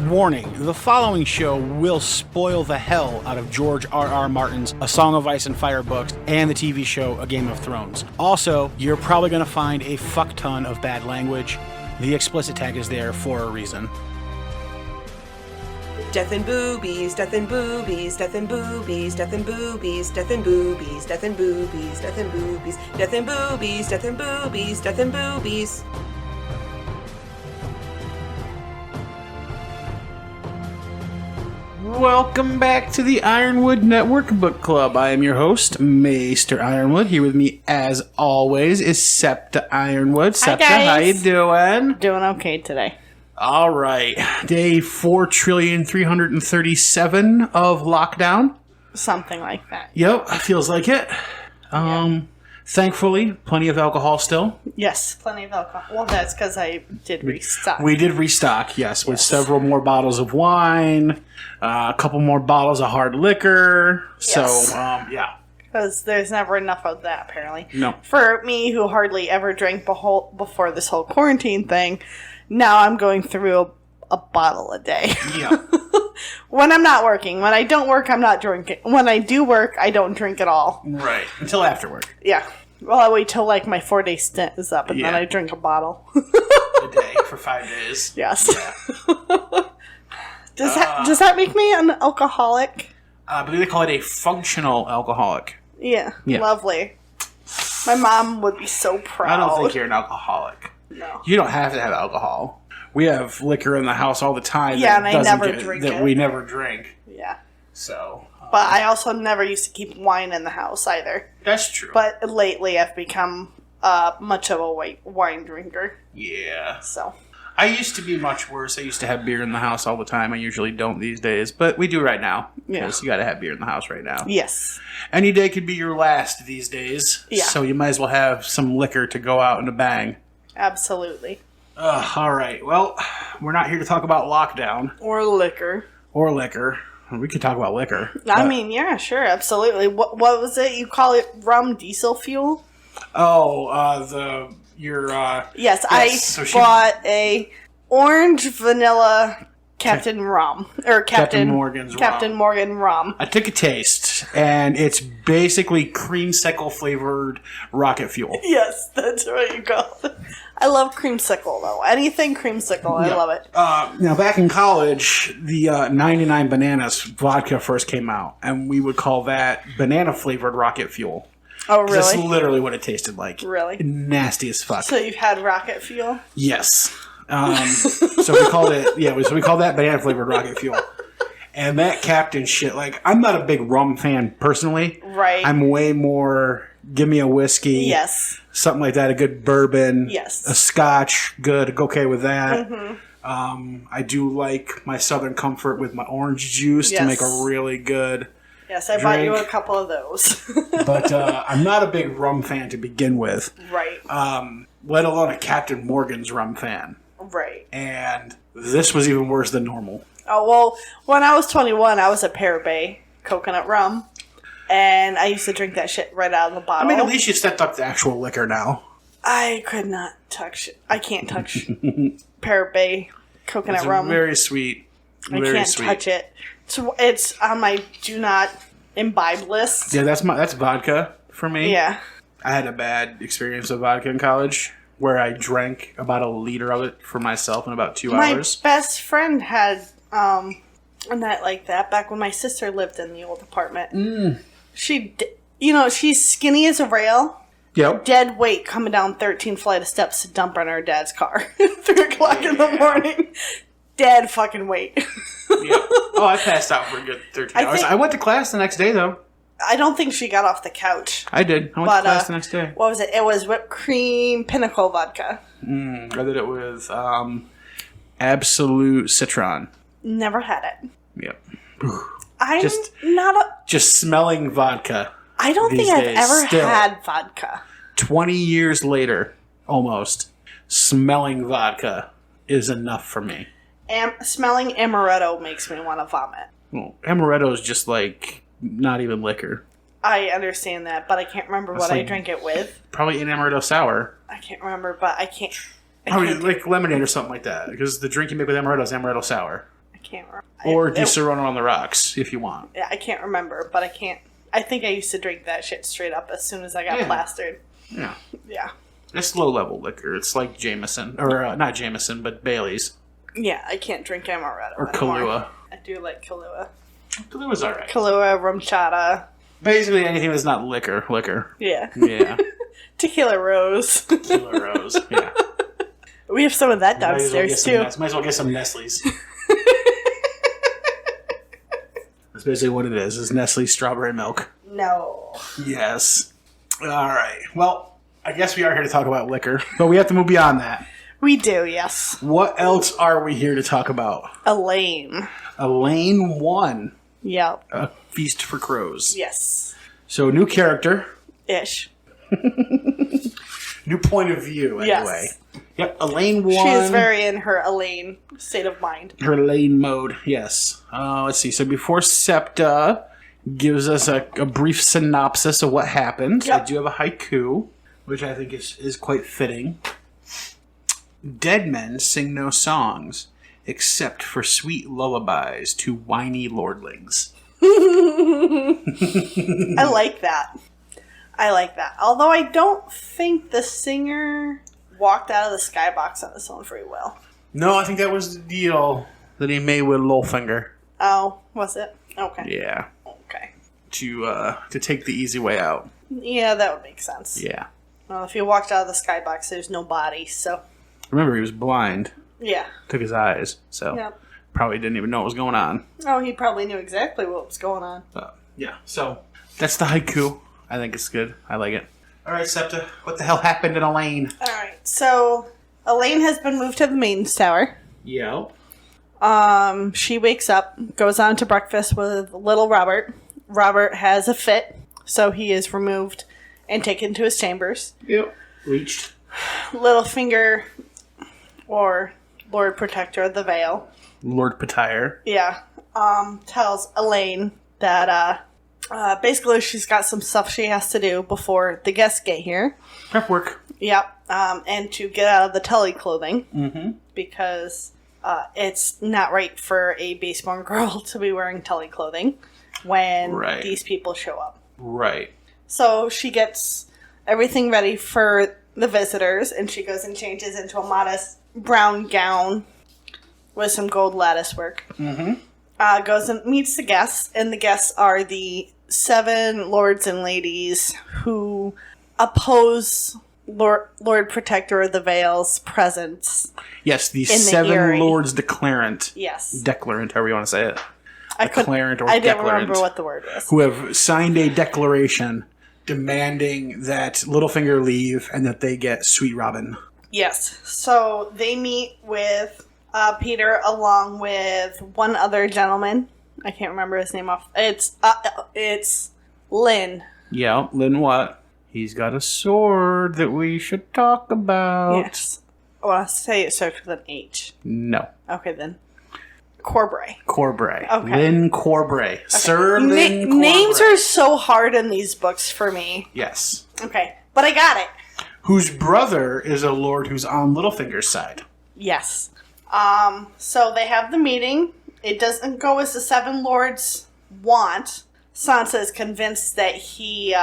Warning, the following show will spoil the hell out of George R.R. Martin's A Song of Ice and Fire books and the TV show A Game of Thrones. Also, you're probably going to find a fuck ton of bad language. The explicit tag is there for a reason. Death and boobies, death and boobies, death and boobies, death and boobies, death and boobies, death and boobies, death and boobies, death and boobies, death and boobies, death and boobies. Welcome back to the Ironwood Network Book Club. I am your host, Maester Ironwood. Here with me, as always, is Septa Ironwood. Septa, how you doing? Doing okay today. All right. Day 4,337,000,000 of lockdown. Something like that. Yep, feels like it. Thankfully, plenty of alcohol still. Yes, plenty of alcohol. Well, that's because I did restock. We did restock, yes, with several more bottles of wine, a couple more bottles of hard liquor. Yes. So, yeah. Because there's never enough of that, apparently. No. For me, who hardly ever drank before this whole quarantine thing, now I'm going through a bottle a day. Yeah. When I'm not working. When I don't work, I'm not drinking. When I do work, I don't drink at all. Right. Until after work. Yeah. Well, I wait till like my 4-day stint is up, and then I drink a bottle. A day for 5 days. Yes. Yeah. Does that make me an alcoholic? I believe they call it a functional alcoholic. Yeah. Lovely. My mom would be so proud. I don't think you're an alcoholic. No. You don't have to have alcohol. We have liquor in the house all the time. Yeah, and I never drink it. That we never drink. Yeah. So. But I also never used to keep wine in the house either. That's true. But lately I've become much of a wine drinker. Yeah. So. I used to be much worse. I used to have beer in the house all the time. I usually don't these days. But we do right now. Because you got to have beer in the house right now. Yes. Any day could be your last these days. Yeah. So you might as well have some liquor to go out in a bang. Absolutely. All right. Well, we're not here to talk about lockdown. Or liquor. Or liquor. We could talk about liquor. I mean, yeah, sure, absolutely. What was it? You call it rum diesel fuel? Oh, Yes, I bought a orange vanilla Captain Rum. Or Captain Morgan Rum. I took a taste, and it's basically creamsicle flavored rocket fuel. Yes, that's what you call it. I love creamsicle, though. Anything creamsicle, I love it. Now, back in college, the 99 Bananas vodka first came out, and we would call that banana-flavored rocket fuel. Oh, really? That's literally what it tasted like. Really? Nasty as fuck. So you've had rocket fuel? Yes. So we called it, so we called that banana-flavored rocket fuel. And that Captain shit, like, I'm not a big rum fan personally. Right. I'm way more, give me a whiskey. Yes. Something like that, a good bourbon. Yes. A scotch, good, okay with that. Mm-hmm. I do like my Southern Comfort with my orange juice to make a really good Yes, I bought you a couple of those. But I'm not a big rum fan to begin with. Right. Let alone a Captain Morgan's rum fan. Right. And this was even worse than normal. Oh, well, when I was 21, I was a Pear Bay coconut rum. And I used to drink that shit right out of the bottle. I mean, at least you stepped up to actual liquor now. I could not touch it. I can't touch Pear Bay coconut rum. Very sweet. I can't touch it. It's on my do not imbibe list. Yeah, that's vodka for me. Yeah. I had a bad experience with vodka in college where I drank about a liter of it for myself in about 2 hours. My best friend had a night like that back when my sister lived in the old apartment. She's skinny as a rail. Yep. Dead weight coming down 13 flight of steps to dump on her dad's car. 3 o'clock in the morning. Dead fucking weight. Yeah. Oh, I passed out for a good 13 hours. I went to class the next day, though. I don't think she got off the couch. I did. I went to class the next day. What was it? It was whipped cream Pinnacle vodka. I did it with Absolute Citron. Never had it. Yep. Just smelling vodka. I don't think I've ever had vodka. 20 years later, almost, smelling vodka is enough for me. Smelling amaretto makes me want to vomit. Well, amaretto is just like not even liquor. I understand that, but I can't remember what I drank it with. Probably an amaretto sour. I can't remember, but I can't. Probably like lemonade or something like that, because the drink you make with amaretto is amaretto sour. can't remember. Or do Serrano on the rocks, if you want. Yeah, I can't remember, but I can't. I think I used to drink that shit straight up as soon as I got plastered. Yeah. Yeah. It's low-level liquor. It's like Jameson. Or, not Jameson, but Bailey's. Yeah, I can't drink Amaretto Or anymore. Kahlua. I do like Kahlua. Kalua's alright. Kahlua, rum chata. Basically anything that's not liquor. Yeah. Yeah. Tequila Rose. Tequila Rose, yeah. We have some of that downstairs, too. Might as well get some Nestle's. That's basically what it is Nestle strawberry milk. No. Yes. Alright. Well, I guess we are here to talk about liquor, but we have to move beyond that. We do, yes. What else are we here to talk about? Alayne. Alayne 1. Yep. A Feast for Crows. Yes. So, new character. Ish. New point of view, anyway. Yes. Yep, Alayne 1. She is very in her Alayne state of mind. Her Alayne mode, yes. Let's see. So before Septa gives us a brief synopsis of what happened, yep. I do have a haiku, which I think is quite fitting. Dead men sing no songs, except for sweet lullabies to whiny lordlings. I like that. Although I don't think the singer walked out of the skybox on his own free will. No, I think that was the deal that he made with Littlefinger. Oh, was it? Okay. Yeah. Okay. To take the easy way out. Yeah, that would make sense. Yeah. Well, if he walked out of the skybox, there's no body, so... Remember, he was blind. Yeah. Took his eyes, so yep. Probably didn't even know what was going on. Oh, he probably knew exactly what was going on. Yeah, so that's the haiku. I think it's good. I like it. All right, Septa, what the hell happened in Alayne? All right, so Alayne has been moved to the Maiden's Tower. Yeah. She wakes up, goes on to breakfast with little Robert. Robert has a fit, so he is removed and taken to his chambers. Yep. Reached. Littlefinger, or Lord Protector of the Vale. Lord Petire. Yeah. Tells Alayne that, basically she's got some stuff she has to do before the guests get here. Prep work. Yep. And to get out of the telly clothing. Mm-hmm. Because it's not right for a baseborn girl to be wearing telly clothing when these people show up. Right. So she gets everything ready for the visitors, and she goes and changes into a modest brown gown with some gold lattice work. Mm-hmm. Goes and meets the guests, and the guests are the 7 lords and ladies who oppose Lord Protector of the Vale's presence. Yes, the 7 lords declarant. Yes. Declarant, however you want to say it. I didn't remember what the word was. Who have signed a declaration demanding that Littlefinger leave and that they get Sweet Robin. Yes. So they meet with Peter along with one other gentleman. I can't remember his name off. It's Lynn. Yeah, Lynn what? He's got a sword that we should talk about. Yes. I want to say it starts with an H. No. Okay, then. Corbray. Okay. Lynn Corbray. Okay. Sir Lynn Corbray. Names are so hard in these books for me. Yes. Okay, but I got it. Whose brother is a lord who's on Littlefinger's side. Yes. So they have the meeting. It doesn't go as the 7 lords want. Sansa is convinced that he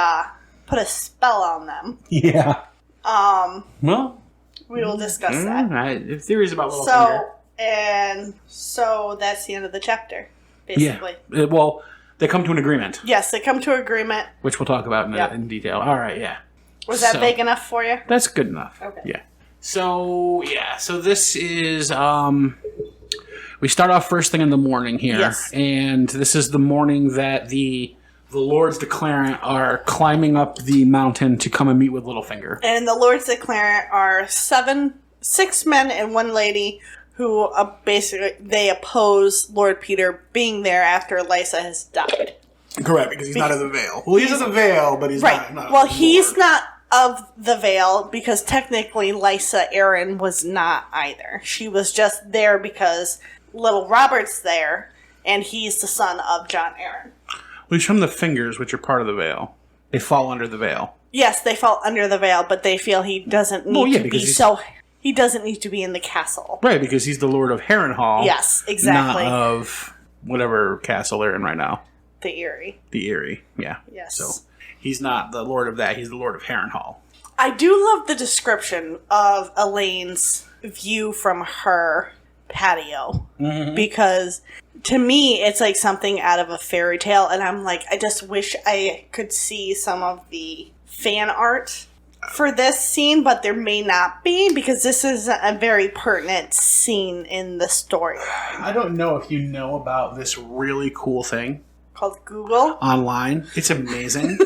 put a spell on them. Yeah. Well, we will discuss that. Right. Theories about Littlefinger. So that's the end of the chapter, basically. Yeah. Well, they come to an agreement. Yes, they come to an agreement. Which we'll talk about in detail. All right, yeah. Was that vague enough for you? That's good enough. Okay. Yeah. So this is, we start off first thing in the morning here. Yes. And this is the morning that the Lords Declarant are climbing up the mountain to come and meet with Littlefinger. And the Lords Declarant are 6 men and 1 lady who basically, they oppose Lord Peter being there after Lysa has died. Correct, because he's not of the Vale. Well, he's of the Vale, but he's not well, he's not of the Vale because technically Lysa Arryn was not either. She was just there because little Robert's there, and he's the son of John Arryn. Well, he's from the Fingers, which are part of the Vale. They fall under the Vale. Yes, they fall under the Vale, but they feel he doesn't need to be so... He doesn't need to be in the castle. Right, because he's the Lord of Harrenhal. Yes, exactly. Not of whatever castle they're in right now. The Eyrie. The Eyrie, yeah. Yes. So he's not the Lord of that, he's the Lord of Harrenhal. I do love the description of Alayne's view from her patio. Mm-hmm. Because to me, it's like something out of a fairy tale. And I'm like, I just wish I could see some of the fan art for this scene, but there may not be, because this is a very pertinent scene in the story. I don't know if you know about this really cool thing called Google online. It's amazing.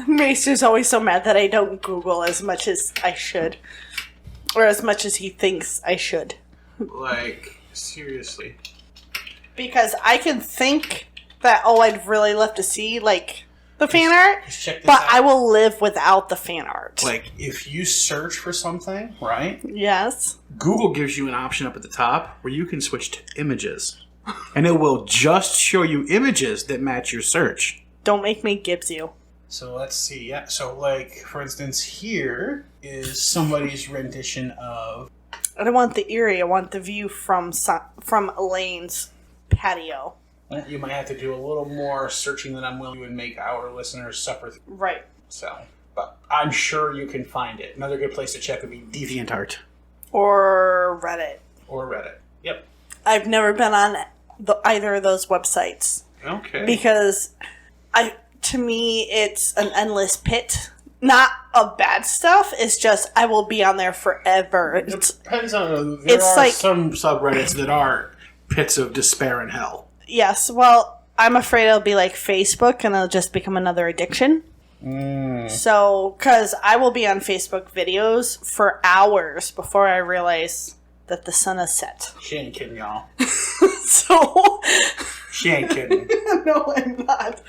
Maester's always so mad that I don't Google as much as I should, or as much as he thinks I should. Like, seriously. Because I can think that, I'd really love to see, like, the fan art, but I will live without the fan art. Like, if you search for something, right? Yes. Google gives you an option up at the top where you can switch to images. And it will just show you images that match your search. Don't make me Gibbs you. So let's see. Yeah. So, like, for instance, here is somebody's rendition of... I don't want the Eyrie. I want the view from Alayne's patio. You might have to do a little more searching than I'm willing to, and make our listeners suffer through. Right. So, but I'm sure you can find it. Another good place to check would be DeviantArt. Or Reddit. Or Reddit. Yep. I've never been on either of those websites. Okay. Because to me, it's an endless pit. Not of bad stuff. It's just, I will be on there forever. It depends on... There are like, some subreddits that are pits of despair and hell. Yes, well, I'm afraid it'll be like Facebook and it'll just become another addiction. So, because I will be on Facebook videos for hours before I realize that the sun has set. She ain't kidding, y'all. So... She ain't kidding. No, I'm not.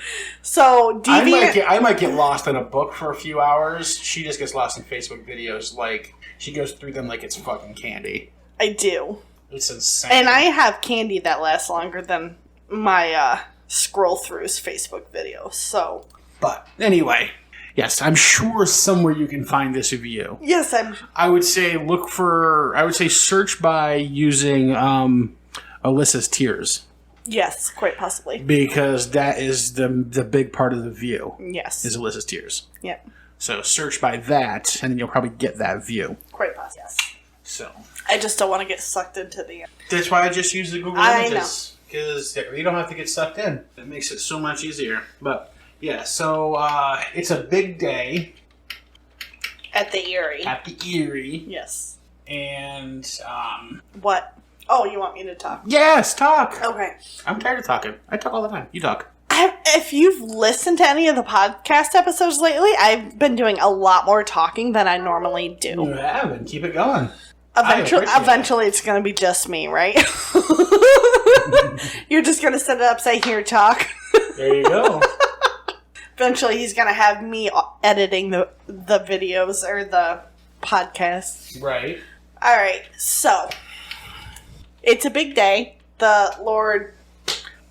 So, I might get lost in a book for a few hours. She just gets lost in Facebook videos. Like, she goes through them like it's fucking candy. I do. It's insane. And I have candy that lasts longer than my scroll-throughs Facebook videos, so... But, anyway, yes, I'm sure somewhere you can find this review. Yes, I would say search by using Alyssa's Tears. Yes, quite possibly. Because that is the big part of the view. Yes. Is Alyssa's Tears. Yep. So search by that, and then you'll probably get that view. Quite possibly, yes. So... I just don't want to get sucked into the... That's why I just use the Google Images. Because you don't have to get sucked in. It makes it so much easier. But, yeah, so it's a big day. At the Eyrie. At the Eyrie. Yes. And, What? Oh, you want me to talk? Yes, talk! Okay. I'm tired of talking. I talk all the time. You talk. If you've listened to any of the podcast episodes lately, I've been doing a lot more talking than I normally do. You have, and keep it going. Eventually it's going to be just me, right? You're just going to set it up, say, here, talk. There you go. Eventually he's going to have me editing the videos or the podcast. Right. All right, so it's a big day. The Lord...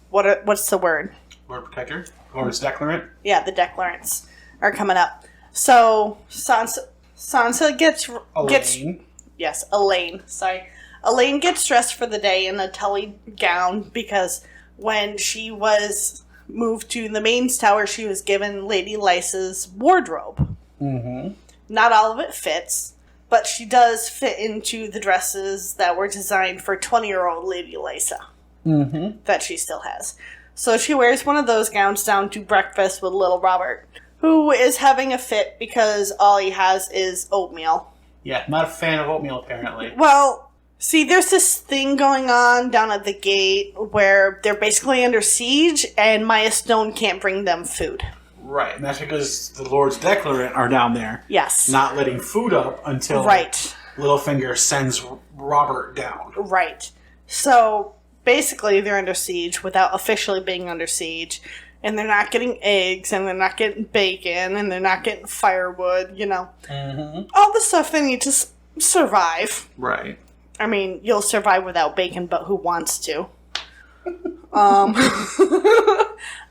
What's the word? Lord Protector? Lord's Declarant? Yeah, the Declarants are coming up. So Sansa gets... Alayne. Yes, Alayne. Sorry. Alayne gets dressed for the day in a tully gown because when she was moved to the mains tower, she was given Lady Lysa's wardrobe. Mm-hmm. Not all of it fits, but she does fit into the dresses that were designed for 20-year-old Lady Lysa. Mm-hmm. That she still has. So she wears one of those gowns down to breakfast with little Robert, who is having a fit because all he has is oatmeal. Yeah, not a fan of oatmeal, apparently. Well, see, there's this thing going on down at the gate where they're basically under siege, and Maester Stone can't bring them food. Right, and that's because the Lord's Declarant are down there. Yes. Not letting food up until Littlefinger sends Robert down. Right. So, basically, they're under siege without officially being under siege. And they're not getting eggs, and they're not getting bacon, and they're not getting firewood, you know. Mm-hmm. All the stuff they need to survive. Right. I mean, you'll survive without bacon, but who wants to?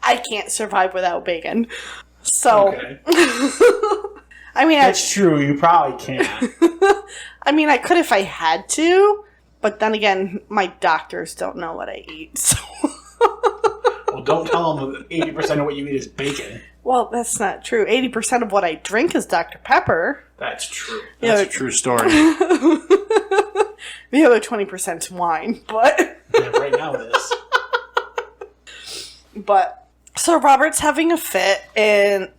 I can't survive without bacon. So, okay. I mean, That's true. You probably can't. I mean, I could if I had to, but then again, my doctors don't know what I eat, so... Well, don't tell them that 80% of what you eat is bacon. Well, that's not true. 80% of what I drink is Dr. Pepper. That's true. That's a true story. The other 20% is wine, but... Yeah, right now it is. But, so Robert's having a fit, and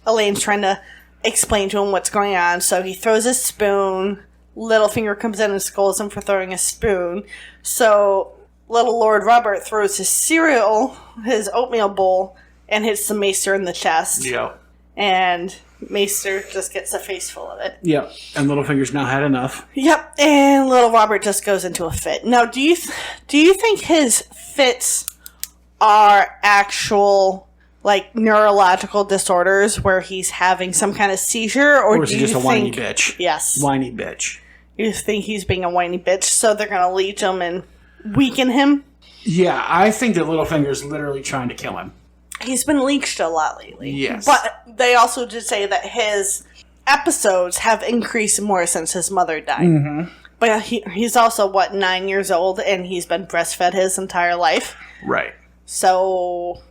Alayne's trying to explain to him what's going on, so he throws a spoon. Littlefinger comes in and scolds him for throwing a spoon. So, little Lord Robert throws his cereal, his oatmeal bowl, and hits the Maester in the chest. Yep. And Maester just gets a face full of it. Yep. And Littlefinger's now had enough. Yep. And little Robert just goes into a fit. Now, do you think his fits are actual, like, neurological disorders where he's having some kind of seizure? Or is he just a whiny bitch? Yes. Whiny bitch. You think he's being a whiny bitch, so they're going to leech him and weaken him? Yeah, I think that Littlefinger's literally trying to kill him. He's been leeched a lot lately. Yes. But they also did say that his episodes have increased more since his mother died. Mm-hmm. But he's also, 9 years old, and he's been breastfed his entire life. Right. So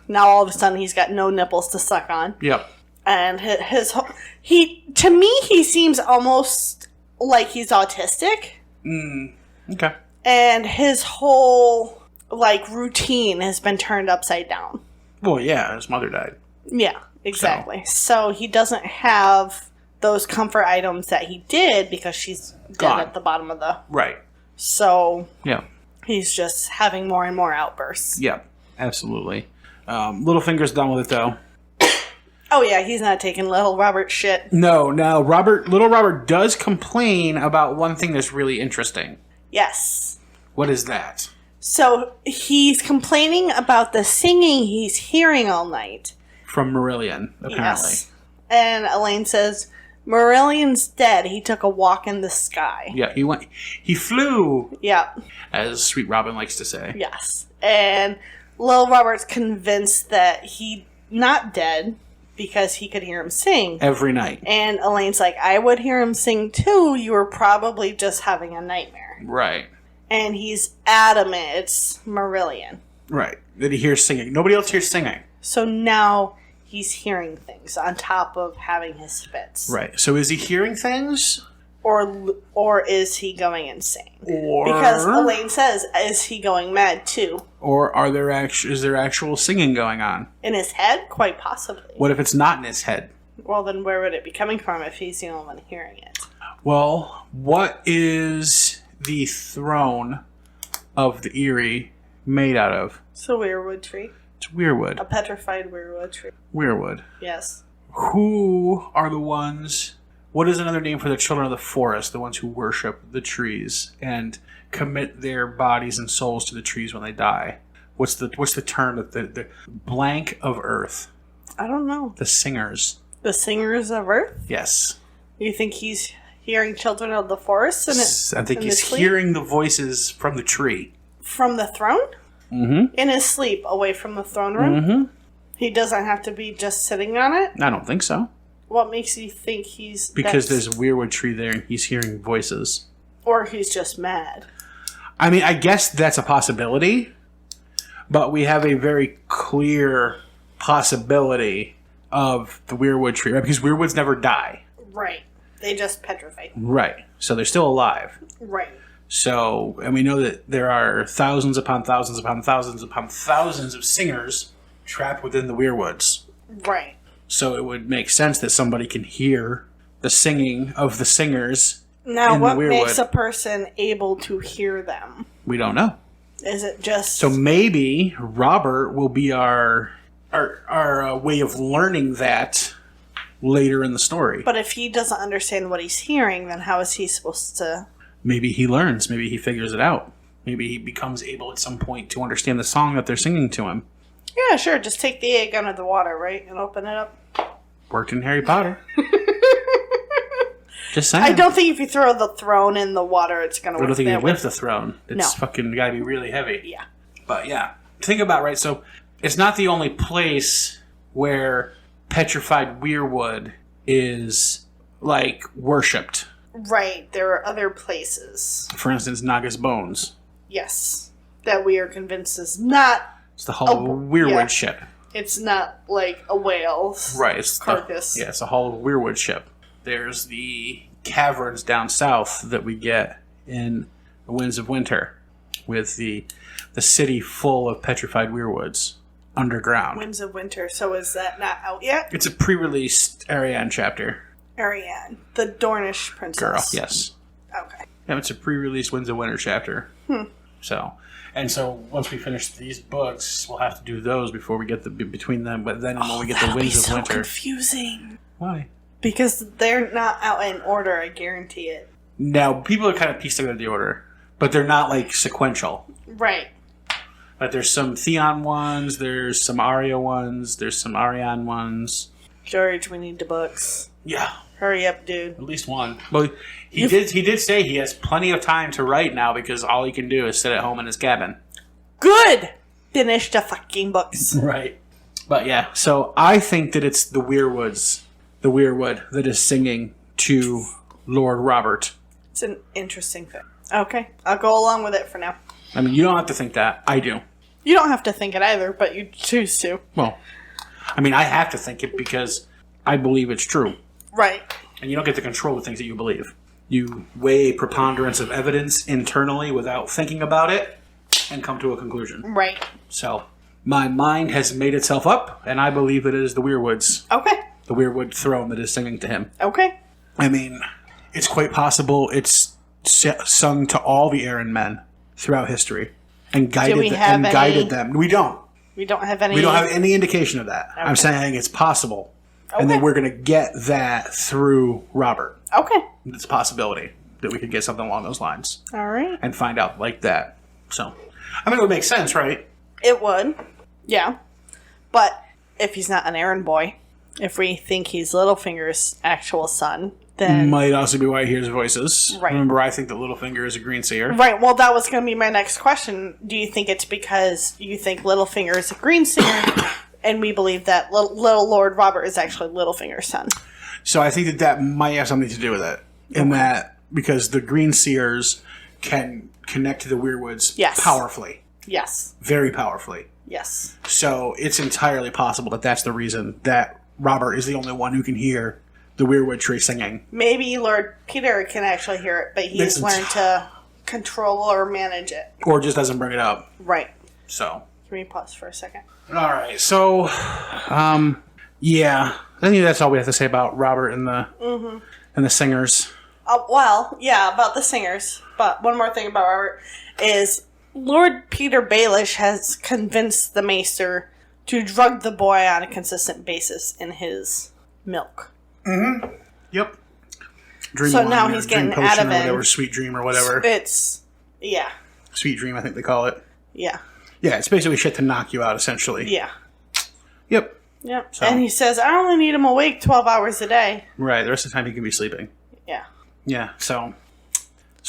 now all of a sudden he's got no nipples to suck on. Yep. And to me, he seems almost like he's autistic. Okay. And his whole, routine has been turned upside down. Well, yeah, his mother died. Yeah, exactly. So he doesn't have those comfort items that he did because she's dead at the bottom of the... Right. So... Yeah. He's just having more and more outbursts. Yeah, absolutely. Littlefinger's done with it, though. Oh, yeah, he's not taking little Robert's shit. No, little Robert does complain about one thing that's really interesting. Yes. What is that? So, he's complaining about the singing he's hearing all night. From Marillion, apparently. Yes. And Alayne says, Marillion's dead. He took a walk in the sky. Yeah, he flew. Yeah. As Sweet Robin likes to say. Yes. And Lil Robert's convinced that he's not dead because he could hear him sing. Every night. And Elaine's like, I would hear him sing too. You were probably just having a nightmare. Right. And he's adamant it's Marillion. Right. That he hears singing. Nobody else hears singing. So now he's hearing things on top of having his fits. Right. So is he hearing things? Or is he going insane? Or... Because Alayne says, is he going mad too? Or is there actual singing going on? In his head? Quite possibly. What if it's not in his head? Well, then where would it be coming from if he's the only one hearing it? Well, what is the throne of the Eyrie made out of? It's a weirwood tree. It's weirwood. A petrified weirwood tree. Weirwood. Yes. Who are the ones... What is another name for the children of the forest? The ones who worship the trees and commit their bodies and souls to the trees when they die. What's the term? The blank of earth. I don't know. The singers. The singers of earth? Yes. You think he's hearing children of the forest? I think he's hearing the voices from the tree. From the throne? Mm-hmm. In his sleep, away from the throne room? Mm-hmm. He doesn't have to be just sitting on it? I don't think so. What makes you think he's... Because there's a weirwood tree there and he's hearing voices. Or he's just mad. I mean, I guess that's a possibility. But we have a very clear possibility of the weirwood tree, right? Because weirwoods never die. Right. They just petrify. Right. So they're still alive. Right. So, and we know that there are thousands upon thousands upon thousands upon thousands of singers trapped within the weirwoods. Right. So it would make sense that somebody can hear the singing of the singers. Now, what makes a person able to hear them? We don't know. Is it just... So maybe Robert will be our way of learning that later in the story. But if he doesn't understand what he's hearing, then how is he supposed to... Maybe he learns. Maybe he figures it out. Maybe he becomes able at some point to understand the song that they're singing to him. Yeah, sure. Just take the egg out of the water, right? And open it up. Worked in Harry Potter. Just saying. I don't think if you throw the throne in the water, it's going to work. I don't think you lift the throne. It's No. fucking got to be really heavy. Yeah. But yeah. Think about, right, so it's not the only place where petrified weirwood is, like, worshipped. Right. There are other places. For instance, Naga's bones. Yes. That we are convinced is not... It's the Hall of Weirwood ship. It's not like a whale's carcass. It's a Hall of Weirwood ship. There's the caverns down south that we get in the Winds of Winter, with the city full of petrified weirwoods underground. Winds of Winter. So is that not out yet? It's a pre-released Ariane chapter. Ariane, the Dornish princess. Girl, yes. Okay. Yeah, it's a pre-released Winds of Winter chapter. So once we finish these books, we'll have to do those before we get between them. But then when we get the Winds of Winter, confusing. Why? Because they're not out in order. I guarantee it. Now people are kind of pieced together the order, but they're not like sequential. Right. But there's some Theon ones, there's some Arya ones, there's some Ariane ones. George, we need the books. Yeah. Hurry up, dude. At least one. Well, he did say he has plenty of time to write now because all he can do is sit at home in his cabin. Good! Finish the fucking books. Right. But yeah, so I think that it's the Weirwood that is singing to Lord Robert. It's an interesting thing. Okay, I'll go along with it for now. I mean, you don't have to think that. I do. You don't have to think it either, but you choose to. Well, I mean, I have to think it because I believe it's true. Right. And you don't get to control the things that you believe. You weigh a preponderance of evidence internally without thinking about it and come to a conclusion. Right. So, my mind has made itself up, and I believe it is the Weirwoods. Okay. The Weirwood throne that is singing to him. Okay. I mean, it's quite possible it's sung to all the Arryn men throughout history and guided them. We don't. We don't have any. We don't have any indication of that. Okay. I'm saying it's possible. Okay. And then we're going to get that through Robert. Okay. It's a possibility that we could get something along those lines. All right. And find out like that. So, I mean, it would make sense, right? It would. Yeah. But if he's not an Arryn boy, if we think he's Littlefinger's actual son, then... Might also be why he hears voices. Right. Remember, I think that Littlefinger is a green seer. Right. Well, that was going to be my next question. Do you think it's because you think Littlefinger is a green seer, and we believe that little Lord Robert is actually Littlefinger's son? So I think that might have something to do with it. In that, because the green seers can connect to the Weirwoods powerfully. Yes. Very powerfully. Yes. So it's entirely possible that that's the reason that Robert is the only one who can hear the Weirwood tree singing. Maybe Lord Peter can actually hear it, but he's learned to control or manage it. Or just doesn't bring it up. Right. So. Can we pause for a second? Alright, so, yeah. I think that's all we have to say about Robert and the singers. Well, yeah, about the singers. But one more thing about Robert is Lord Peter Baelish has convinced the Maester to drug the boy on a consistent basis in his milk. Mm-hmm. Yep. Dream so now he's getting out of it. Whatever, sweet dream or whatever. Yeah. Sweet dream, I think they call it. Yeah. Yeah, it's basically shit to knock you out, essentially. Yeah. Yep. Yep. So. And he says, I only need him awake 12 hours a day. Right, the rest of the time he can be sleeping. Yeah. Yeah, so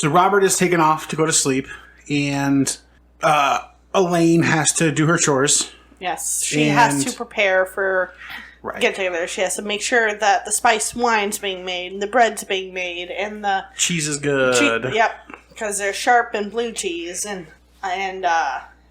Robert is taken off to go to sleep, and Alayne has to do her chores. Yes, she has to prepare for get together. She has to make sure that the spiced wine's being made, and the bread's being made, and the cheese is good. Yep, because they're sharp and blue cheese, and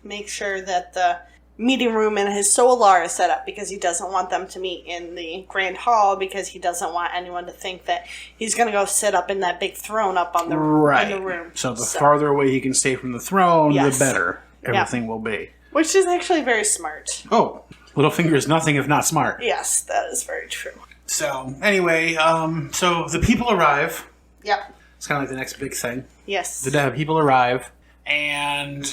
make sure that the meeting room in his solar is set up because he doesn't want them to meet in the grand hall because he doesn't want anyone to think that he's going to go sit up in that big throne up on the in the room. So the farther away he can stay from the throne, the better everything will be. Which is actually very smart. Oh, Littlefinger is nothing if not smart. Yes, that is very true. So anyway, so the people arrive. Yep. It's kind of like the next big thing. Yes. The people arrive, and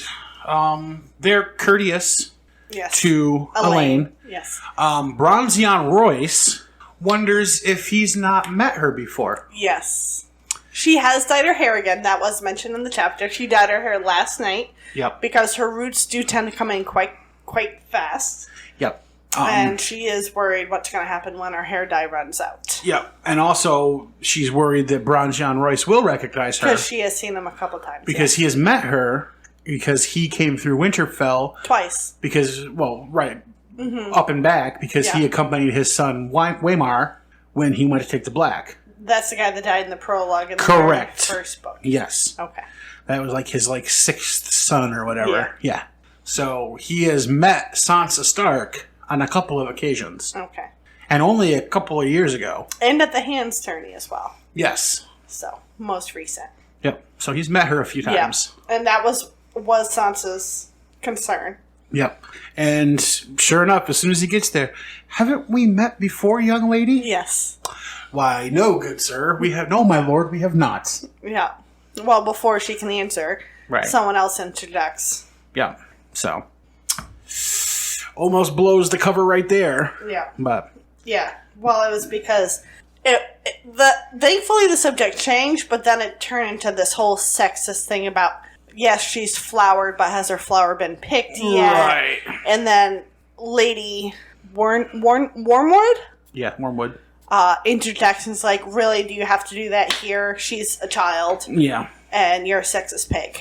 they're courteous. Yes. To Alayne. Yes. Bronzion Royce wonders if he's not met her before. Yes. She has dyed her hair again. That was mentioned in the chapter. She dyed her hair last night. Yep. Because her roots do tend to come in quite fast. Yep. And she is worried what's going to happen when her hair dye runs out. Yep. And also, she's worried that Bronzion Royce will recognize her. Because she has seen him a couple times. Because he has met her. Because he came through Winterfell. Twice. Because, well, right. up and back because he Yeah. accompanied his son Waymar when he went to take the black. That's the guy that died in the prologue in the Correct. very first book. Yes. Okay. That was like his sixth son or whatever. Yeah. Yeah. So he has met Sansa Stark on a couple of occasions. Okay. And only a couple of years ago. And at the Hand's tourney as well. Yes. So, most recent. Yep. So he's met her a few times. Yeah. And that was Sansa's concern. Yep. And sure enough, as soon as he gets there, haven't we met before, young lady? Yes. Why, no, good sir. We have, no, my lord, we have not. Yeah. Well, before she can answer, Right. someone else interjects. Yeah. So, almost blows the cover right there. Yeah. But, Yeah. Well, it was because thankfully the subject changed, but then it turned into this whole sexist thing about, yes, she's flowered, but has her flower been picked yet? Right. And then Lady Wormwood yeah, Wormwood. interjects and is like, really, do you have to do that here? She's a child, Yeah. and you're a sexist pig.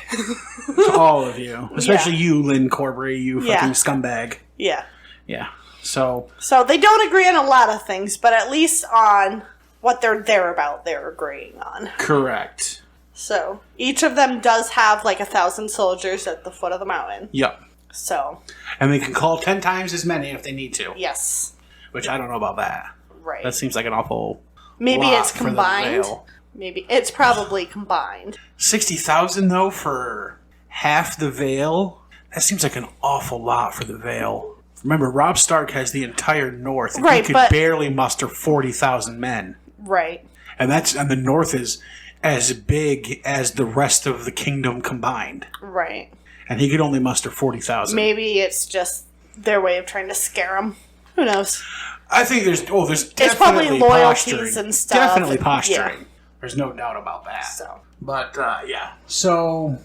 All of you. Especially you, Lynn Corbry, you fucking Yeah. scumbag. Yeah. Yeah. So they don't agree on a lot of things, but at least on what they're there about, they're agreeing on. correct. So, each of them does have 1,000 soldiers at the foot of the mountain. Yep. So, And they can call 10 times as many if they need to. yes. Which I don't know about that. Right. That seems like an awful Maybe lot it's for the combined. Vale. Maybe. It's probably combined. 60,000 though for half the Vale? That seems like an awful lot for the Vale. Remember, Robb Stark has the entire North, and Right, he could but- barely muster 40,000 men. Right. And the North is as big as the rest of the kingdom combined. Right. And he could only muster 40,000. Maybe it's just their way of trying to scare them. Who knows? I think there's definitely It's probably loyalties posturing. and stuff. Definitely and- posturing. yeah. There's no doubt about that. So. But yeah. So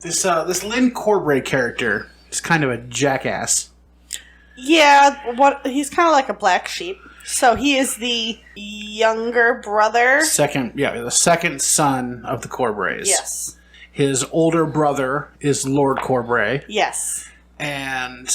this Lynn Corbray character is kind of a jackass. Yeah, he's kind of like a black sheep. So he is the younger brother. The second son of the Corbrays. Yes. His older brother is Lord Corbray Yes. and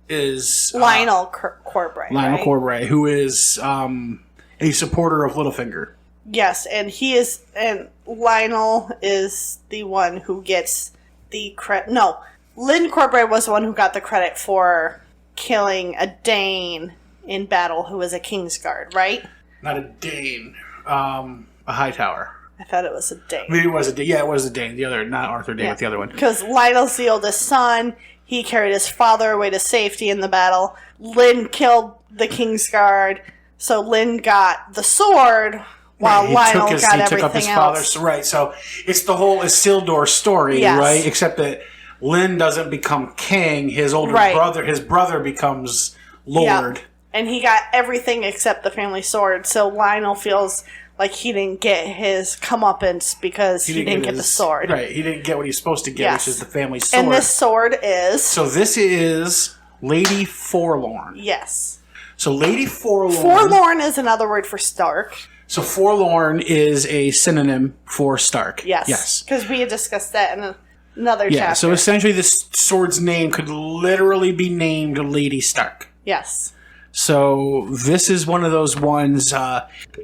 is Lionel Corbray. Lionel right? Corbray, who is a supporter of Littlefinger. Yes, and Lionel is the one who gets the credit. No, Lynn Corbray was the one who got the credit for killing a Dane in battle who was a Kingsguard, right? Not a Dane, a Hightower. I thought it was a Dane. I mean, it was a Dane. Yeah, it was a Dane. The other, not Arthur Dane, Yeah. but the other one. Because Lionel's the oldest son. He carried his father away to safety in the battle. Lynn killed the Kingsguard, so Lynn got the sword, while Right, Lionel got he took everything up his else. father's. Right, so it's the whole Isildur story, Yes. right? Except that Lynn doesn't become king. His older Right. brother becomes lord. Yeah. And he got everything except the family sword, so Lionel feels like he didn't get his comeuppance because he didn't get the sword. Right, he didn't get what he's supposed to get, Yes. which is the family sword. And this sword is... So this is Lady Forlorn. Yes. So Lady Forlorn... Forlorn is another word for Stark. So Forlorn is a synonym for Stark. Yes. Yes. Because we had discussed that in another Yeah, chapter. so essentially this sword's name could literally be named Lady Stark. Yes. So this is one of those ones,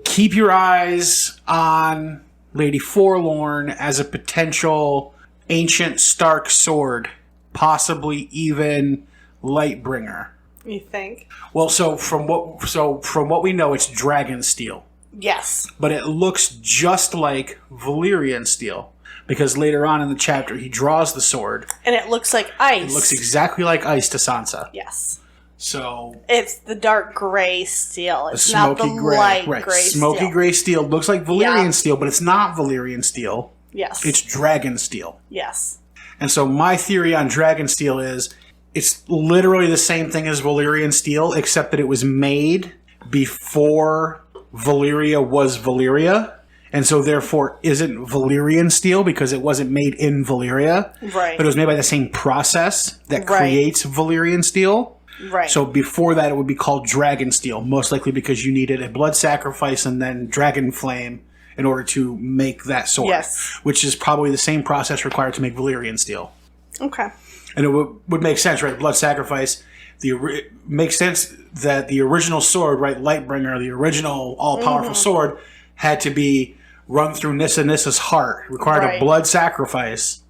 keep your eyes on Lady Forlorn as a potential ancient Stark sword, possibly even Lightbringer. You think? Well, so from what we know, it's dragon steel, Yes. but it looks just like Valyrian steel because later on in the chapter he draws the sword. And it looks like ice. It looks exactly like ice to Sansa. Yes. So It's the dark gray steel. It's the not the smoky gray, light right? gray Smoky steel. gray steel looks like Valyrian Yeah. steel, but it's not Valyrian steel. Yes. It's dragon steel. Yes. And so my theory on dragon steel is it's literally the same thing as Valyrian steel, except that it was made before Valyria was Valyria, and so therefore isn't Valyrian steel because it wasn't made in Valyria. Right. But it was made by the same process that Right. creates Valyrian steel. Right. So before that, it would be called dragon steel, most likely because you needed a blood sacrifice and then dragon flame in order to make that sword. Yes. Which is probably the same process required to make Valyrian steel. Okay. And it would make sense, right? Blood sacrifice, it makes sense that the original sword, right, Lightbringer, the original all-powerful sword, had to be run through Nissa's heart. It required a blood sacrifice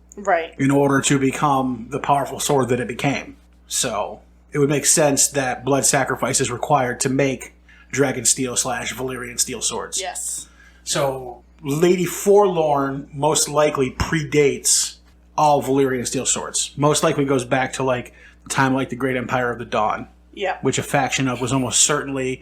in order to become the powerful sword that it became. So it would make sense that blood sacrifice is required to make Dragonsteel / Valyrian steel swords. Yes. So Lady Forlorn most likely predates all Valyrian steel swords. Most likely goes back to like the time like the Great Empire of the Dawn. Yeah. Which a faction of was almost certainly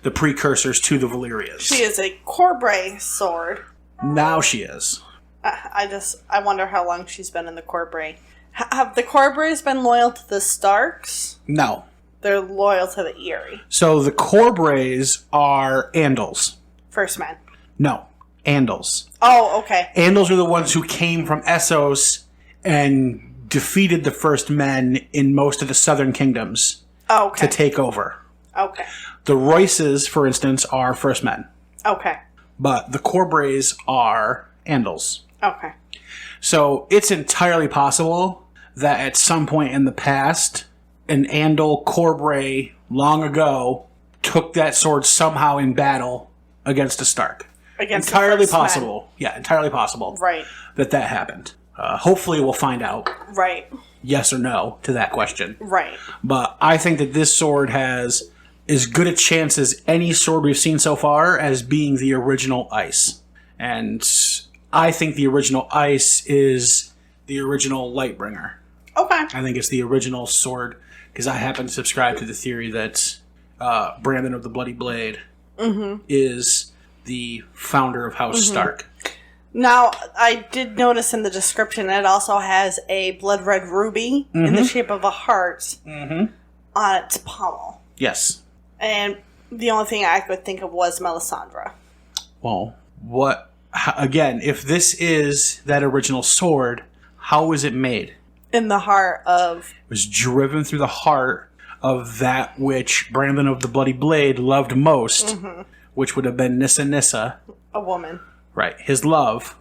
the precursors to the Valyrians. She is a Corbray sword. Now she is. I wonder how long she's been in the Corbray. Have the Corbrays been loyal to the Starks? No. They're loyal to the Eyrie. So the Corbrays are Andals. First men. No. Andals. Oh, okay. Andals are the ones who came from Essos and defeated the First Men in most of the southern kingdoms to take over. Okay. The Royces, for instance, are First Men. Okay. But the Corbrays are Andals. Okay. So it's entirely possible that at some point in the past, an Andal Corbray long ago took that sword somehow in battle against a Stark. Entirely possible. Men. Yeah, entirely possible. Right. That happened. Hopefully we'll find out. Right. Yes or no to that question. Right. But I think that this sword has as good a chance as any sword we've seen so far as being the original Ice. And I think the original Ice is the original Lightbringer. Okay. I think it's the original sword because I happen to subscribe to the theory that Brandon of the Bloody Blade is the founder of House Stark. Now, I did notice in the description it also has a blood red ruby in the shape of a heart on its pommel. Yes. And the only thing I could think of was Melisandre. Well, again, if this is that original sword, how was it made? In the heart of... It was driven through the heart of that which Brandon of the Bloody Blade loved most, which would have been Nissa. A woman. Right, his love.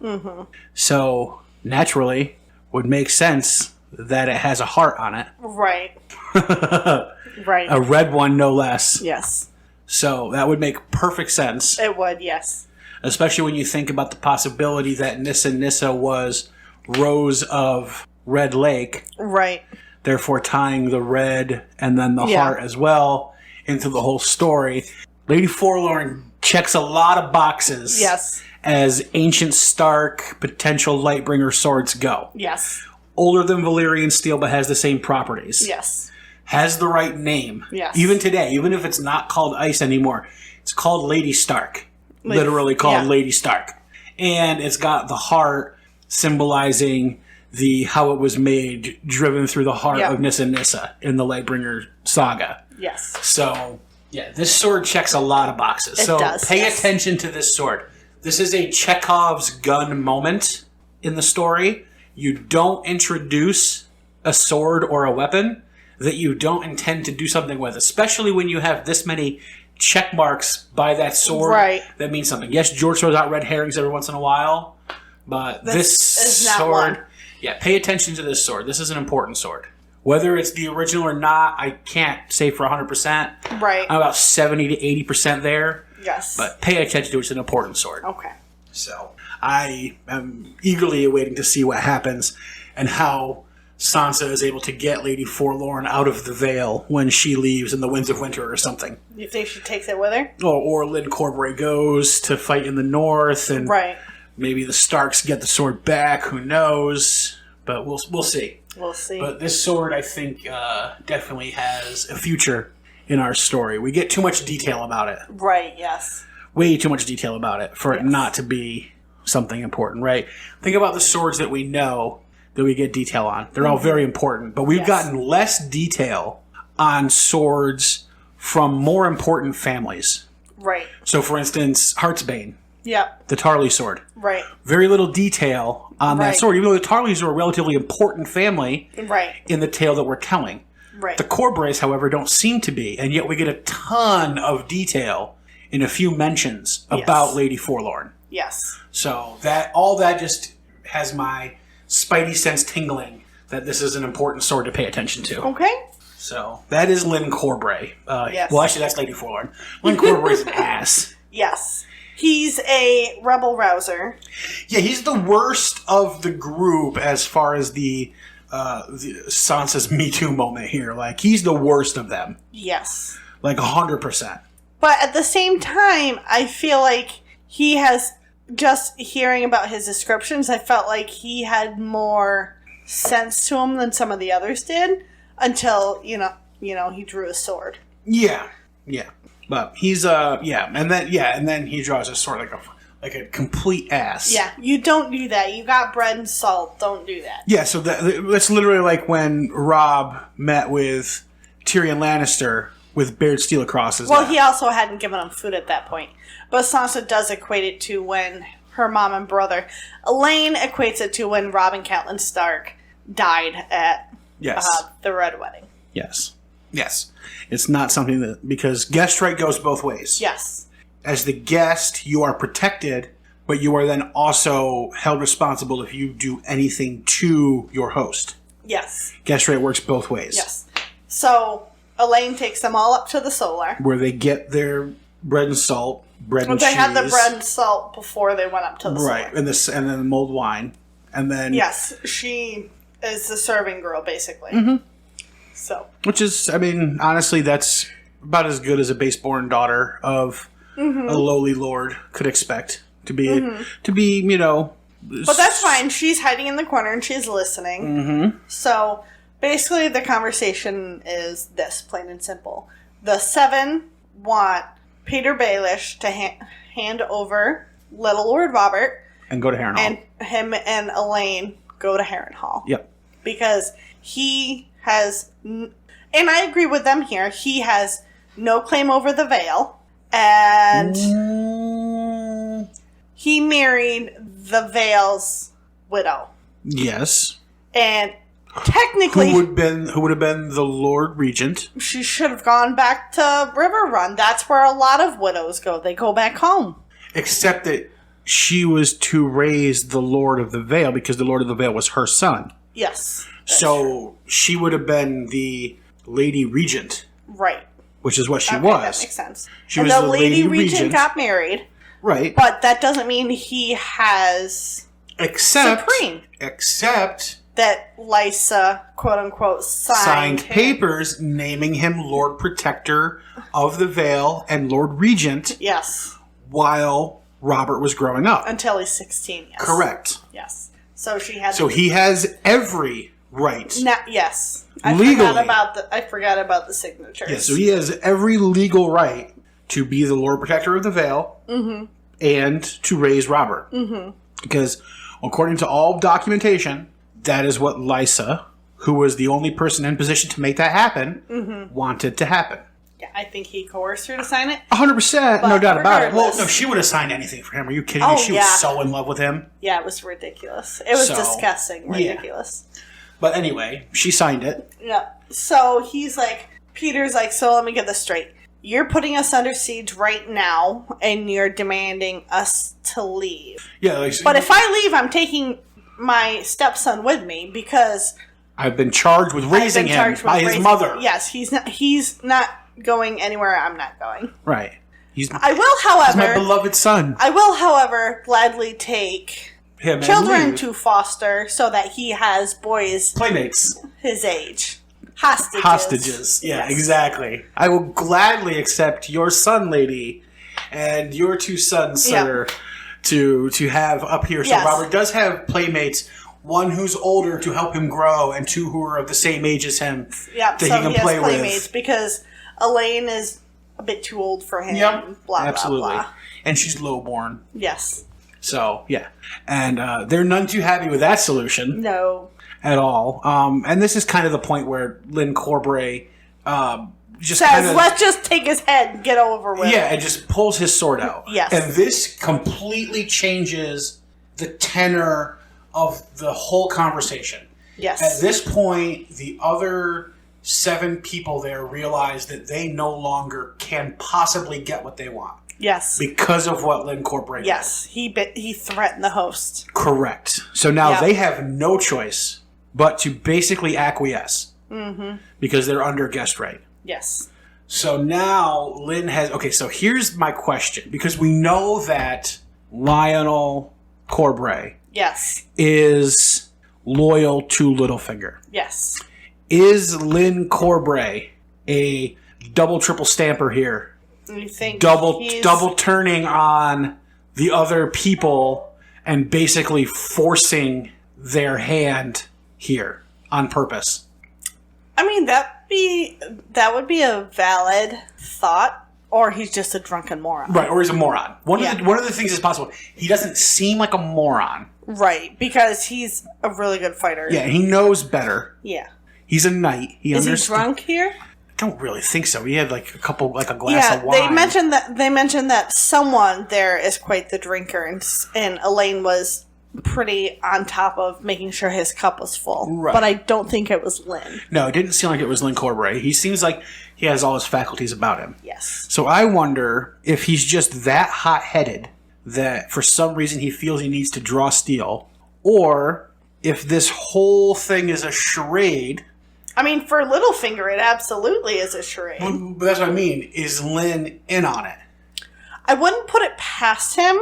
So, naturally, would make sense that it has a heart on it. Right. Right. A red one, no less. Yes. So, that would make perfect sense. It would, yes. Especially when you think about the possibility that Nissa was Rose of Red Lake. Right. Therefore, tying the red and then the heart as well into the whole story. Lady Forlorn checks a lot of boxes. Yes. As ancient Stark potential Lightbringer swords go. Yes. Older than Valyrian steel, but has the same properties. Yes. Has the right name. Yes. Even today, even if it's not called Ice anymore, it's called Lady Stark. Literally called Lady Stark. And it's got the heart symbolizing how it was made, driven through the heart of Nissa in the Lightbringer saga. Yes. So, yeah, this sword checks a lot of boxes. It does, pay attention to this sword. This is a Chekhov's gun moment in the story. You don't introduce a sword or a weapon that you don't intend to do something with, especially when you have this many check marks by that sword. Right. That means something. Yes, George throws out red herrings every once in a while, but this sword... One. Yeah, pay attention to this sword. This is an important sword. Whether it's the original or not, I can't say for 100%. Right. I'm about 70 to 80% there. Yes. But pay attention to it. It's an important sword. Okay. So, I am eagerly awaiting to see what happens and how Sansa is able to get Lady Forlorn out of the Vale when she leaves in the Winds of Winter or something. You think she takes it with her? Or Lyn Corbray goes to fight in the north and maybe the Starks get the sword back. Who knows? But we'll see. We'll see. But this sword, I think, definitely has a future in our story. We get too much detail about it. Right, yes. Way too much detail about it for it not to be something important, right? Think about the swords that we know that we get detail on. They're all very important, but we've gotten less detail on swords from more important families. Right. So, for instance, Heartsbane. Yep. The Tarly sword. Right. Very little detail on that sword, even though the Tarlys are a relatively important family in the tale that we're telling. Right. The Corbrays, however, don't seem to be, and yet we get a ton of detail in a few mentions about Lady Forlorn. Yes. So all that just has my spidey sense tingling that this is an important sword to pay attention to. Okay. So, that is Lynn Corbray. Yes. Well, actually, that's Lady Forlorn. Lynn Corbray's an ass. Yes. He's a rebel rouser. Yeah, he's the worst of the group as far as the Sansa's Me Too moment here. Like, he's the worst of them. Yes. Like, 100%. But at the same time, I feel like he has, just hearing about his descriptions, I felt like he had more sense to him than some of the others did until, you know, he drew a sword. Yeah. But he's, and then he draws a sword like a complete ass. Yeah, you don't do that. You got bread and salt. Don't do that. Yeah, so that's literally like when Robb met with Tyrion Lannister with bared steel across his Well, neck. he also hadn't given him food at that point. But Sansa does equate it to when her mom and brother... Alayne equates it to when Robb and Catelyn Stark died at the Red Wedding. Yes. It's not something that... Because guest right goes both ways. Yes. As the guest, you are protected, but you are then also held responsible if you do anything to your host. Yes. Guest right works both ways. Yes. So, Alayne takes them all up to the Solar. Where they get their bread and salt, bread and cheese. They had the bread and salt before they went up to the Solar. Right, and then the mulled wine. And then... Yes, she is the serving girl, basically. Mm-hmm. So. Which is, I mean, honestly, that's about as good as a base-born daughter of a lowly lord could expect to be, you know... But that's fine. She's hiding in the corner and she's listening. Mm-hmm. So, basically, the conversation is this, plain and simple. The Seven want Peter Baelish to hand over Little Lord Robert. And go to Harrenhal. And him and Alayne go to Harrenhal. Yep. Because he has... And I agree with them here. He has no claim over the Vale. And he married the Vale's widow. Yes. And technically... Who would have been the Lord Regent. She should have gone back to Riverrun. That's where a lot of widows go. They go back home. Except that she was to raise the Lord of the Vale because the Lord of the Vale was her son. Yes. So she would have been the Lady Regent. Right. Which is what she okay, was. That makes sense. She and was the Lady Regent got married. Right. But that doesn't mean he has supreme. Except that Lysa, quote-unquote, signed papers naming him Lord Protector of the Vale and Lord Regent. Yes. While Robert was growing up. Until he's 16, yes. Correct. Yes. So she had... So he has every right. Yes. Legally. I forgot about the signatures. Yeah, so he has every legal right to be the Lord Protector of the Vale and to raise Robert. Mm-hmm. Because according to all documentation, that is what Lysa, who was the only person in position to make that happen, wanted to happen. Yeah, I think he coerced her to sign it. 100%, no doubt about it. Well, no, she would have signed anything for him. Are you kidding me? She was so in love with him. Yeah, it was ridiculous. It was disgusting, ridiculous. Yeah. But anyway, she signed it. Yeah. So he's like, Peter's like, so let me get this straight. You're putting us under siege right now, and you're demanding us to leave. Yeah. But if I leave, I'm taking my stepson with me because I've been charged with raising him by his mother. Yes, he's not going anywhere I'm not going. Right. I will, however... He's my beloved son. I will, however, gladly take him children to foster so that he has boys... Playmates. His age. Hostages. Hostages. Yeah, yes. Exactly. I will gladly accept your son, lady, and your two sons, sir, to have up here. So Robert does have playmates. One who's older to help him grow, and two who are of the same age as him that he can play with. Playmates because Alayne is a bit too old for him. Yep, blah, absolutely. Blah, blah. And she's lowborn. Yes. So, yeah. And they're none too happy with that solution. No. At all. And this is kind of the point where Lynn Corbray just says, kind of... let's just take his head and get over with it. Yeah, and just pulls his sword out. Yes. And this completely changes the tenor of the whole conversation. Yes. At this point, the other 7 people there realize that they no longer can possibly get what they want. Yes. Because of what Lynn Corbray did. Yes. He threatened the host. Correct. So now they have no choice but to basically acquiesce. because they're under guest right. Yes. So now Lynn has... Okay, so here's my question. Because we know that Lionel Corbray Yes. is loyal to Littlefinger. Yes. Is Lynn Corbray a double, triple stamper here? You think Double turning on the other people and basically forcing their hand here on purpose? I mean, that would be a valid thought, or he's just a drunken moron. Right, or he's a moron. One of the things is possible. He doesn't seem like a moron. Right, because he's a really good fighter. Yeah, he knows better. Yeah. He's a knight. Is he drunk here? I don't really think so. He had like a glass of wine. They mentioned that someone there is quite the drinker, and Alayne was pretty on top of making sure his cup was full. Right. But I don't think it was Lynn. No, it didn't seem like it was Lynn Corbray. He seems like he has all his faculties about him. Yes. So I wonder if he's just that hot-headed that for some reason he feels he needs to draw steel, or if this whole thing is a charade. I mean, for Littlefinger, it absolutely is a charade. But that's what I mean. Is Lynn in on it? I wouldn't put it past him.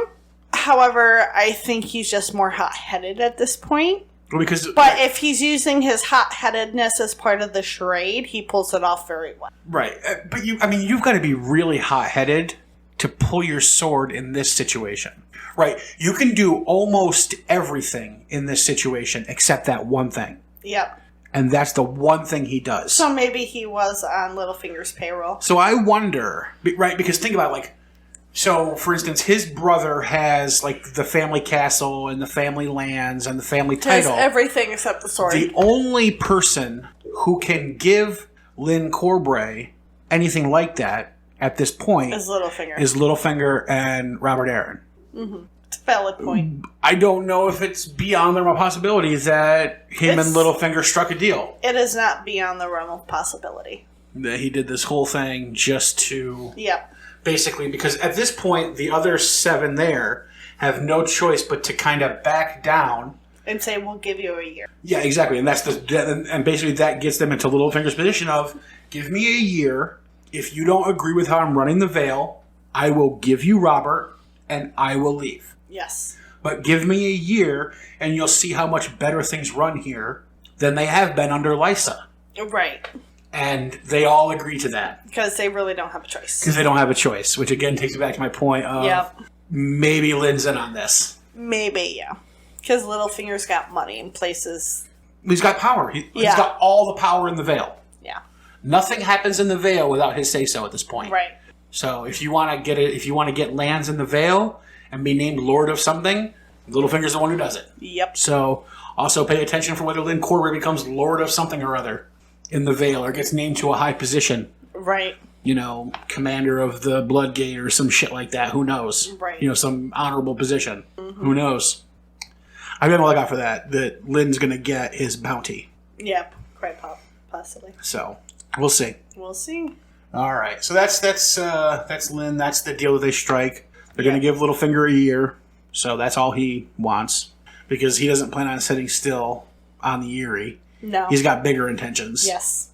However, I think he's just more hot-headed at this point. Well, but if he's using his hot-headedness as part of the charade, he pulls it off very well. Right. But you've got to be really hot-headed to pull your sword in this situation. Right. You can do almost everything in this situation except that one thing. Yep. And that's the one thing he does. So maybe he was on Littlefinger's payroll. So I wonder, right, because think about it, like, so, for instance, his brother has, like, the family castle and the family lands and the family title. Has everything except the sword. The only person who can give Lynn Corbray anything like that at this point is Littlefinger. Is Littlefinger and Robert Arryn. Mm-hmm. It's a valid point. I don't know if it's beyond the realm of possibility that him and Littlefinger struck a deal. It is not beyond the realm of possibility. That he did this whole thing just to... Yep. Basically, because at this point, the other 7 there have no choice but to kind of back down and say, "We'll give you a year." Yeah, exactly, and and basically that gets them into Littlefinger's position of, "Give me a year. If you don't agree with how I'm running the Vale, I will give you Robert, and I will leave. Yes, but give me a year, and you'll see how much better things run here than they have been under Lysa." Right. And they all agree to that. Because they really don't have a choice. Because they don't have a choice, which again takes me back to my point of maybe Lynn's in on this. Maybe, yeah. Because Littlefinger's got money in places. He's got power. He's got all the power in the Vale. Yeah. Nothing happens in the Vale without his say-so at this point. Right. So if you want to get lands in the Vale and be named Lord of something, Littlefinger's the one who does it. Yep. So also pay attention for whether Lynn Corbray becomes Lord of something or other in the Vale, or gets named to a high position. Right. You know, commander of the Bloodgate or some shit like that. Who knows? Right. You know, some honorable position. Mm-hmm. Who knows? I don't know what I got for that. That Lynn's going to get his bounty. Yep. Quite possibly. So, we'll see. We'll see. All right. So that's Lynn. That's the deal that they strike. They're going to give Littlefinger a year. So that's all he wants. Because he doesn't plan on sitting still on the Eyrie. No. He's got bigger intentions. Yes.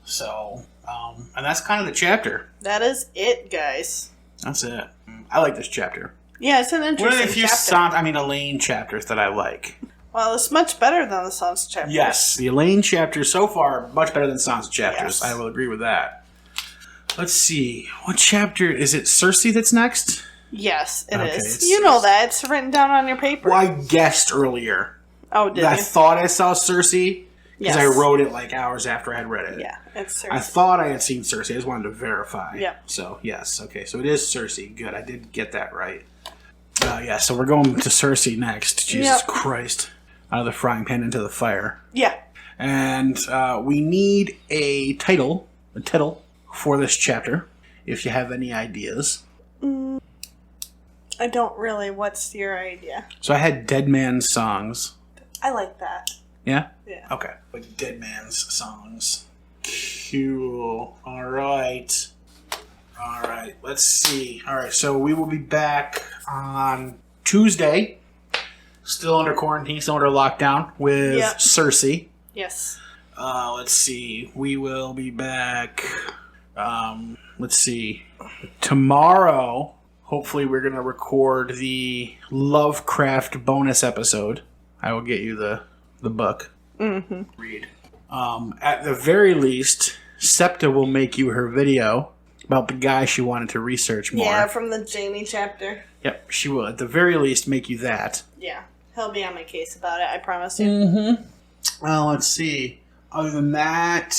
So, and that's kind of the chapter. That is it, guys. That's it. I like this chapter. Yeah, it's an interesting One of the few chapter. Alayne chapters that I like. Well, it's much better than the Sansa chapters. Yes, the Alayne chapter so far, much better than Sansa chapters. Yes. I will agree with that. Let's see. What chapter? Is it Cersei that's next? Yes, it is. You know that. It's written down on your paper. Well, I guessed earlier. Oh, did I you? thought I saw Cersei. Because Yes. I wrote it like hours after I had read it. Yeah, it's Cersei. I thought I had seen Cersei. I just wanted to verify. Yeah. So, yes. Okay, so it is Cersei. Good. I did get that right. Yeah, so we're going to Cersei next. Jesus Christ. Out of the frying pan into the fire. Yeah. And we need a title for this chapter, if you have any ideas. I don't really. What's your idea? So I had Dead Man's Songs. I like that. Yeah? Yeah. Okay. Like Dead Man's Songs. Cool. All right. Let's see. All right. So we will be back on Tuesday. Still under quarantine, still under lockdown with Cersei. Yes. Let's see. We will be back. Let's see. Tomorrow, hopefully, we're going to record the Lovecraft bonus episode. I will get you the book. Mm-hmm. Read. At the very least, Septa will make you her video about the guy she wanted to research more. Yeah, from the Jamie chapter. Yep, she will at the very least make you that. Yeah, he'll be on my case about it, I promise you. Mm-hmm. Well, let's see. Other than that,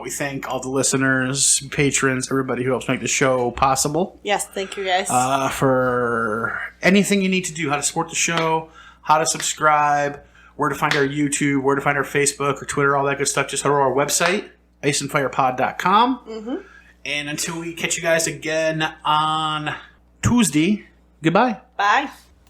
we thank all the listeners, patrons, everybody who helps make the show possible. Yes, thank you guys. For anything you need to do, how to support the show, how to subscribe, where to find our YouTube, where to find our Facebook or Twitter, all that good stuff, just head over to our website, IceAndFirePod.com. Mm-hmm. And until we catch you guys again on Tuesday, goodbye. Bye.